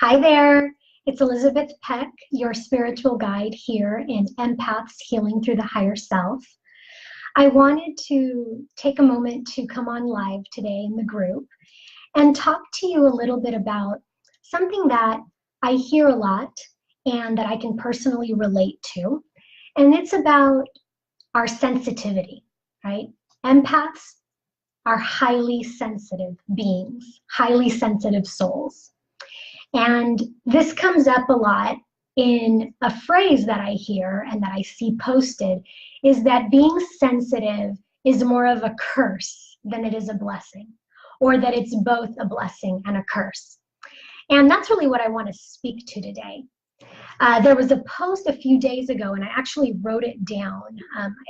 Hi there. It's Elizabeth Peck, your spiritual guide here in Empaths Healing Through the Higher Self. I wanted to take a moment to come on live today in the group and talk to you a little bit about something that I hear a lot and that I can personally relate to. And it's about our sensitivity, right? Empaths are highly sensitive beings, highly sensitive souls. And this comes up a lot in a phrase that I hear and that I see posted is that being sensitive is more of a curse than it is a blessing, or that it's both a blessing and a curse. And that's really what I want to speak to today. There was a post a few days ago, and I actually wrote it down.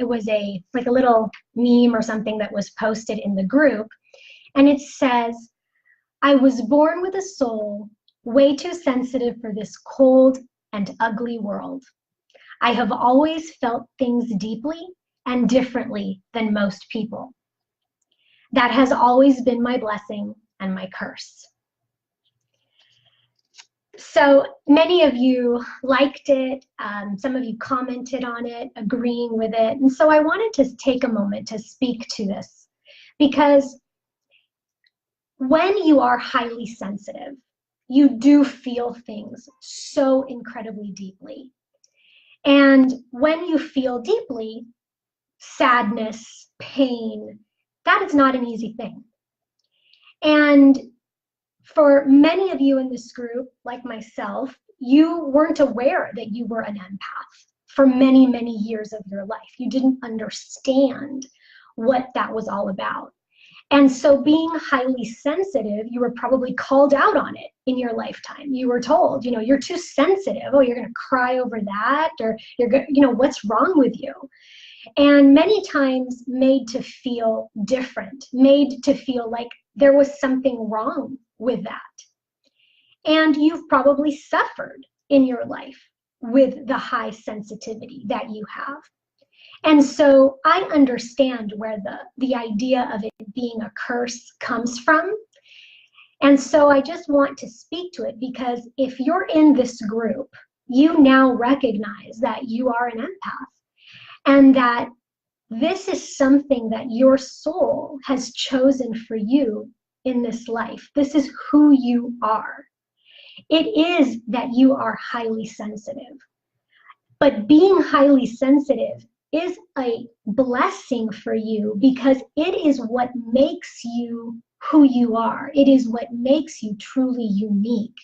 It was like a little meme or something that was posted in the group, and it says, "I was born with a soul way too sensitive for this cold and ugly world. I have always felt things deeply and differently than most people. That has always been my blessing and my curse." So many of you liked it. Some of you commented on it, agreeing with it. And so I wanted to take a moment to speak to this, because when you are highly sensitive, you do feel things so incredibly deeply. And when you feel deeply, sadness, pain, that is not an easy thing. And for many of you in this group, like myself, you weren't aware that you were an empath for many, many years of your life. You didn't understand what that was all about. And so being highly sensitive, you were probably called out on it in your lifetime. You were told, you're too sensitive. Oh, you're going to cry over that, or what's wrong with you? And many times made to feel different, made to feel like there was something wrong with that. And you've probably suffered in your life with the high sensitivity that you have. And so I understand where the idea of it being a curse comes from. And so I just want to speak to it, because if you're in this group, you now recognize that you are an empath, and that this is something that your soul has chosen for you in this life. This is who you are. It is that you are highly sensitive. But being highly sensitive is a blessing for you, because it is what makes you who you are. It is what makes you truly unique.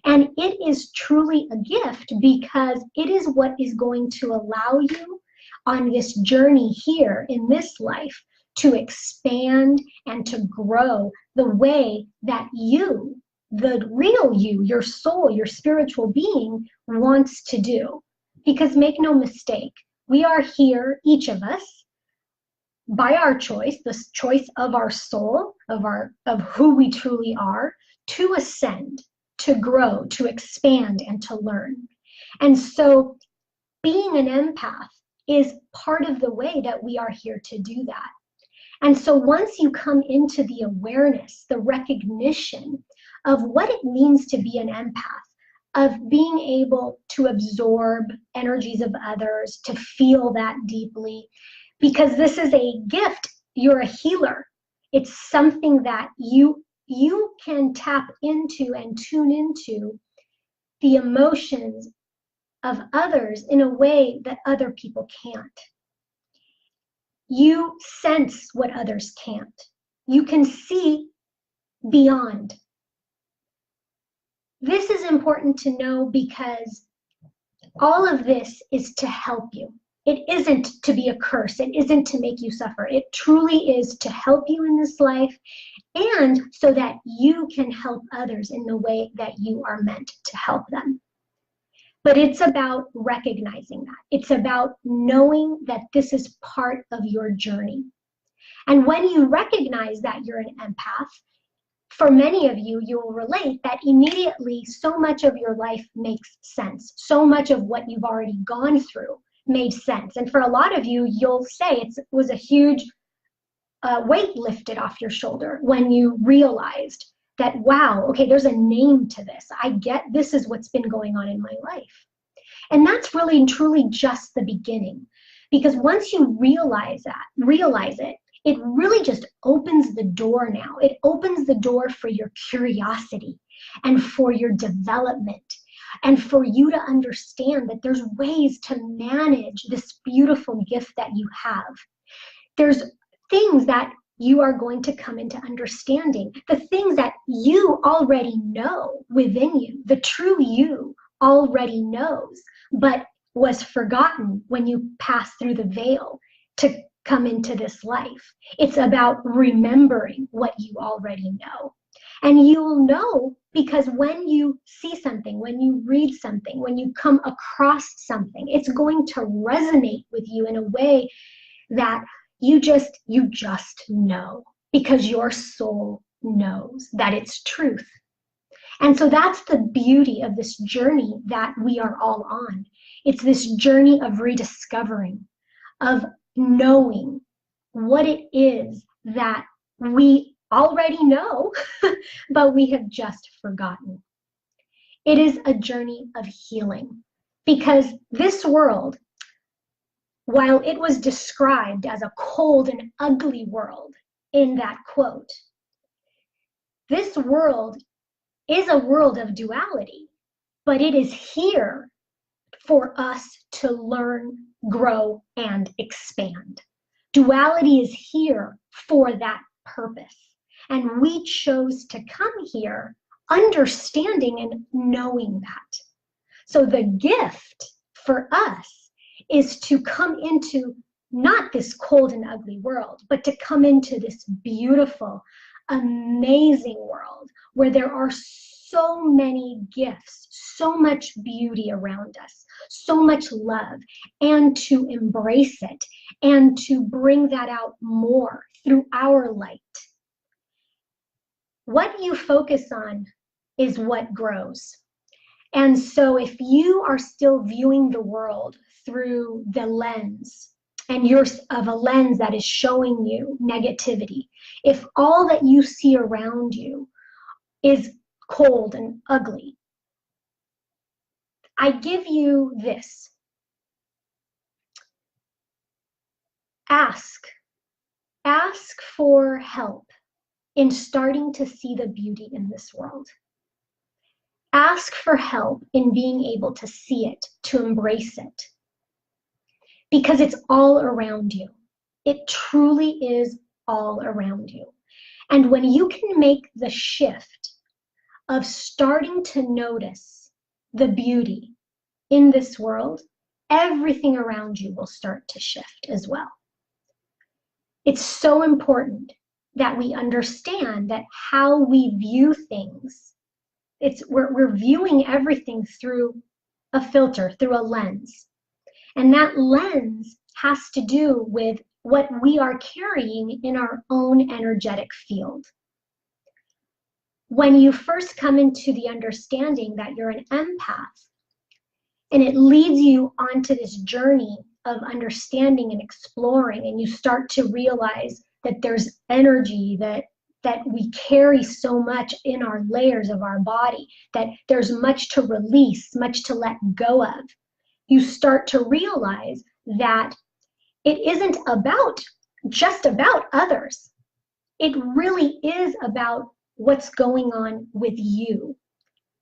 And it is truly a gift, because it is what is going to allow you on this journey here in this life to expand and to grow the way that you, the real you, your soul, your spiritual being, wants to do. Because make no mistake, we are here, each of us, by our choice, the choice of our soul, of who we truly are, to ascend, to grow, to expand, and to learn. And so being an empath is part of the way that we are here to do that. And so once you come into the awareness, the recognition of what it means to be an empath, of being able to absorb energies of others, to feel that deeply, because this is a gift. You're a healer. It's something that you can tap into and tune into the emotions of others in a way that other people can't. You sense what others can't. You can see beyond. This is important to know, because all of this is to help you. It isn't to be a curse. It isn't to make you suffer. It truly is to help you in this life, and so that you can help others in the way that you are meant to help them. But it's about recognizing that. It's about knowing that this is part of your journey. And when you recognize that you're an empath, for many of you, you will relate that immediately so much of your life makes sense. So much of what you've already gone through made sense. And for a lot of you, you'll say it was a huge weight lifted off your shoulder when you realized that, wow, okay, there's a name to this. I get this is what's been going on in my life. And that's really and truly just the beginning. Because once you realize it, it really just opens the door now. It opens the door for your curiosity and for your development and for you to understand that there's ways to manage this beautiful gift that you have. There's things that you are going to come into understanding, the things that you already know within you, the true you already knows, but was forgotten when you pass through the veil to come into this life. It's about remembering what you already know. And you'll know because when you see something, when you read something, when you come across something, it's going to resonate with you in a way that you just know, because your soul knows that it's truth. And so that's the beauty of this journey that we are all on. It's this journey of rediscovering, of knowing what it is that we already know, but we have just forgotten. It is a journey of healing, because this world, while it was described as a cold and ugly world in that quote, this world is a world of duality, but it is here for us to learn, grow, and expand. Duality is here for that purpose. And we chose to come here understanding and knowing that. So the gift for us is to come into not this cold and ugly world, but to come into this beautiful, amazing world where there are so many gifts, so much beauty around us, so much love, and to embrace it and to bring that out more through our light. What you focus on is what grows. And so if you are still viewing the world through the lens, and you're of a lens that is showing you negativity, if all that you see around you is cold and ugly, I give you this. Ask for help in starting to see the beauty in this world. Ask for help in being able to see it, to embrace it, because it's all around you. It truly is all around you. And when you can make the shift of starting to notice the beauty in this world, everything around you will start to shift as well. It's so important that we understand that how we view things, we're viewing everything through a filter, through a lens. And that lens has to do with what we are carrying in our own energetic field. When you first come into the understanding that you're an empath, and it leads you onto this journey of understanding and exploring, and you start to realize that there's energy that we carry so much in our layers of our body, that there's much to release, much to let go of. You start to realize that it isn't just about others. It really is about what's going on with you.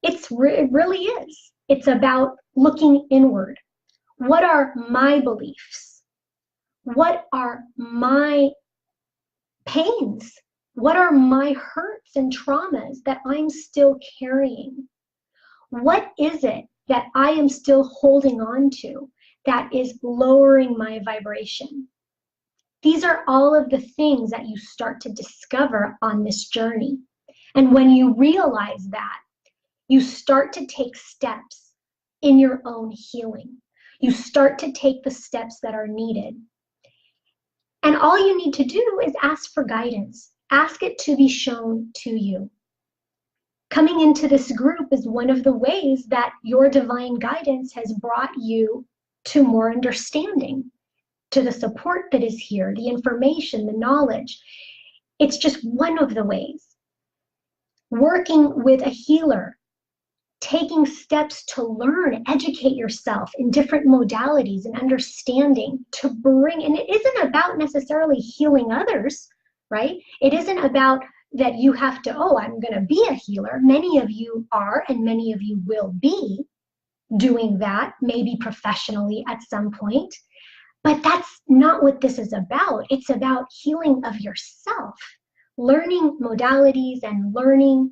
It really is. It's about looking inward. What are my beliefs? What are my pains? What are my hurts and traumas that I'm still carrying? What is it that I am still holding on to that is lowering my vibration? These are all of the things that you start to discover on this journey. And when you realize that, you start to take steps in your own healing. You start to take the steps that are needed. And all you need to do is ask for guidance. Ask it to be shown to you. Coming into this group is one of the ways that your divine guidance has brought you to more understanding, to the support that is here, the information, the knowledge. It's just one of the ways. working with a healer, taking steps to learn, educate yourself in different modalities and understanding to bring, and it isn't about necessarily healing others, right? It isn't about that you have to, oh, I'm going to be a healer. Many of you are, and many of you will be doing that, maybe professionally at some point. But that's not what this is about. It's about healing of yourself. Learning modalities and learning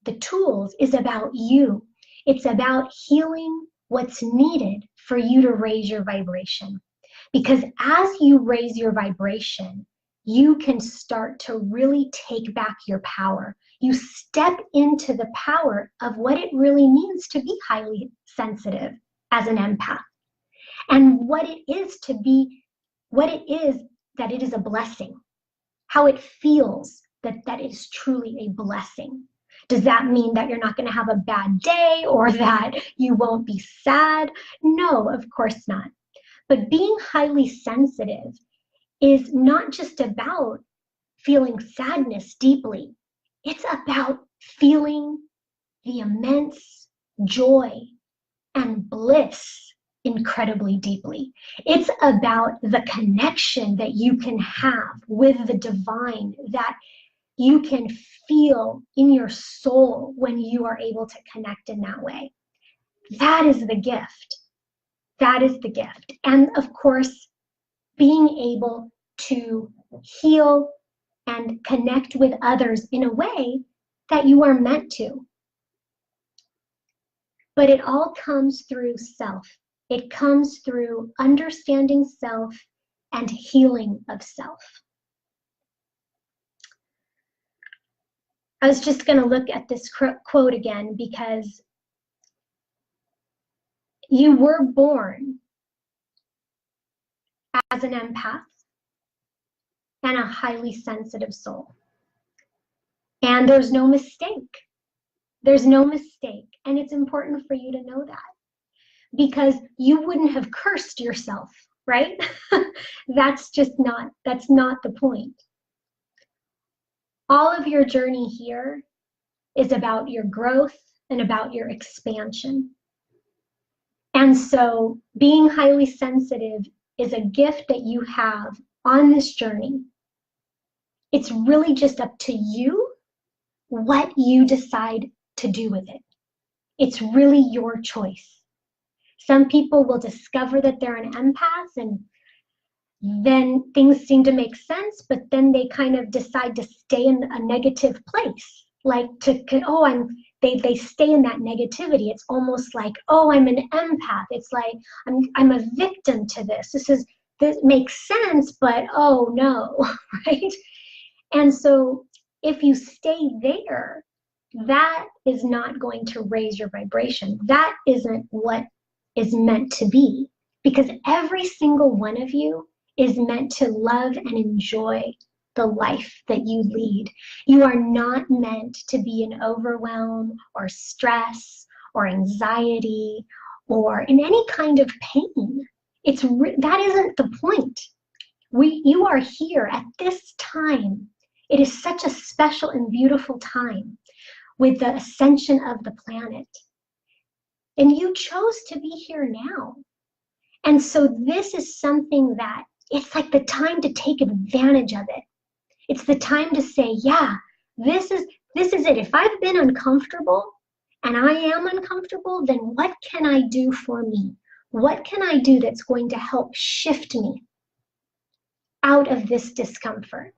the tools is about you. It's about healing what's needed for you to raise your vibration. Because as you raise your vibration, you can start to really take back your power. You step into the power of what it really means to be highly sensitive as an empath, and what it is to be, what it is that it is a blessing, how it feels that is truly a blessing. Does that mean that you're not going to have a bad day or that you won't be sad? No, of course not. But being highly sensitive is not just about feeling sadness deeply. It's about feeling the immense joy and bliss incredibly deeply. It's about the connection that you can have with the divine, that you can feel in your soul when you are able to connect in that way. That is the gift. That is the gift. And of course, being able to heal and connect with others in a way that you are meant to. But it all comes through self. It comes through understanding self and healing of self. I was just going to look at this quote again because you were born as an empath and a highly sensitive soul. And there's no mistake. There's no mistake. And it's important for you to know that, because you wouldn't have cursed yourself, right? That's not the point. All of your journey here is about your growth and about your expansion. And so being highly sensitive is a gift that you have on this journey. It's really just up to you what you decide to do with it. It's really your choice. Some people will discover that they're an empath and then things seem to make sense, but then they kind of decide to stay in a negative place. Like they stay in that negativity. It's almost like, oh, I'm an empath. It's like I'm a victim to this. This makes sense, but oh no, right? And so if you stay there, that is not going to raise your vibration. That isn't what is meant to be, because every single one of you is meant to love and enjoy the life that you lead. You are not meant to be in overwhelm or stress or anxiety or in any kind of pain. That isn't the point. You are here at this time. It is such a special and beautiful time with the ascension of the planet. And you chose to be here now. And so this is something that it's like the time to take advantage of it. It's the time to say, yeah, this is it. If I've been uncomfortable and I am uncomfortable, then what can I do for me? What can I do that's going to help shift me out of this discomfort?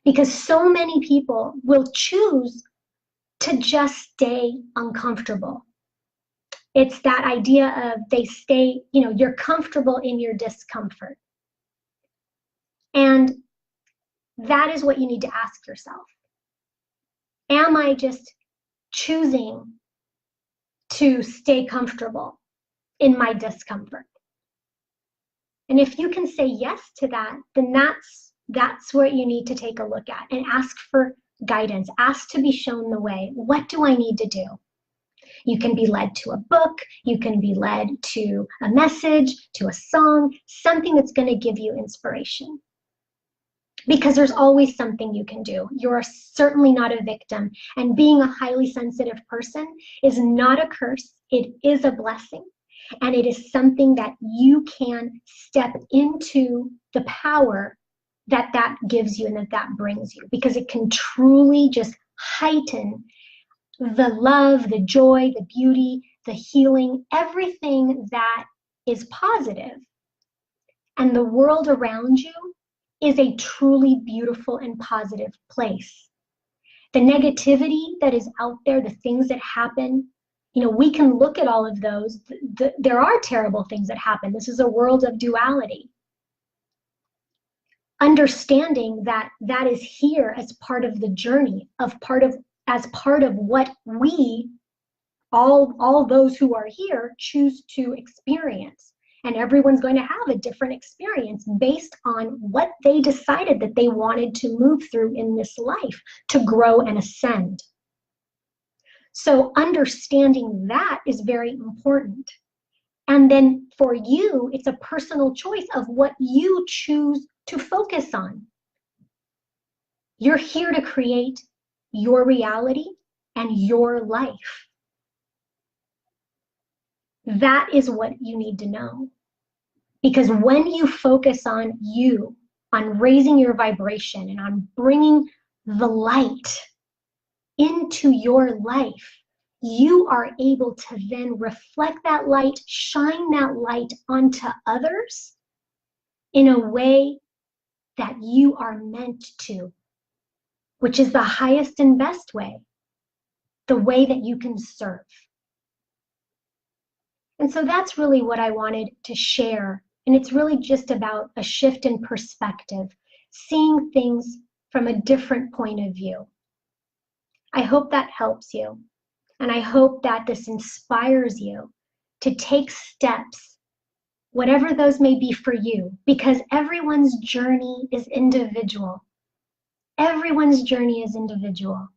Because so many people will choose to just stay uncomfortable. It's that idea of they stay, you're comfortable in your discomfort. And that is what you need to ask yourself. Am I just choosing to stay comfortable in my discomfort? And if you can say yes to that, then that's what you need to take a look at and ask for guidance. Ask to be shown the way. What do I need to do? You can be led to a book. You can be led to a message, to a song, something that's going to give you inspiration. because there's always something you can do. You are certainly not a victim. And being a highly sensitive person is not a curse, it is a blessing. And it is something that you can step into the power that that gives you and that that brings you, because it can truly just heighten the love, the joy, the beauty, the healing, everything that is positive. And the world around you is a truly beautiful and positive place. The negativity that is out there, the things that happen, we can look at all of those. There are terrible things that happen. This is a world of duality. Understanding that that is here as part of the journey, as part of what we, all those who are here, choose to experience. And everyone's going to have a different experience based on what they decided that they wanted to move through in this life to grow and ascend. So understanding that is very important. And then for you, it's a personal choice of what you choose to focus on. You're here to create your reality and your life. That is what you need to know. Because when you focus on you, on raising your vibration and on bringing the light into your life, you are able to then reflect that light, shine that light onto others in a way that you are meant to, which is the highest and best way, the way that you can serve. And so that's really what I wanted to share. And it's really just about a shift in perspective, seeing things from a different point of view. I hope that helps you. And I hope that this inspires you to take steps, whatever those may be for you, because everyone's journey is individual. Everyone's journey is individual.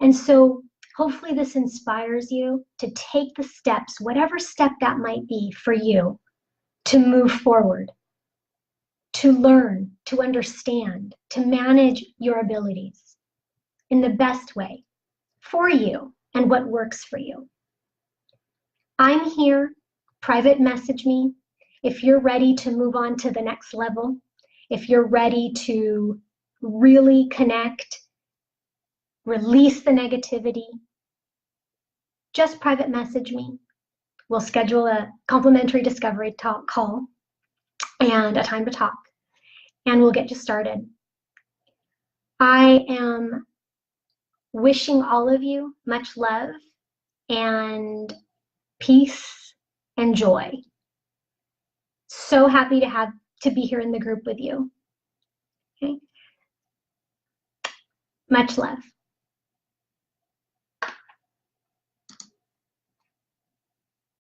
And so hopefully this inspires you to take the steps, whatever step that might be for you, to move forward, to learn, to understand, to manage your abilities in the best way for you and what works for you. I'm here. Private message me if you're ready to move on to the next level, if you're ready to really connect, release the negativity. Just private message me. We'll schedule a complimentary discovery talk call and a time to talk, and we'll get you started. I am wishing all of you much love and peace and joy. So happy to be here in the group with you. Okay. Much love.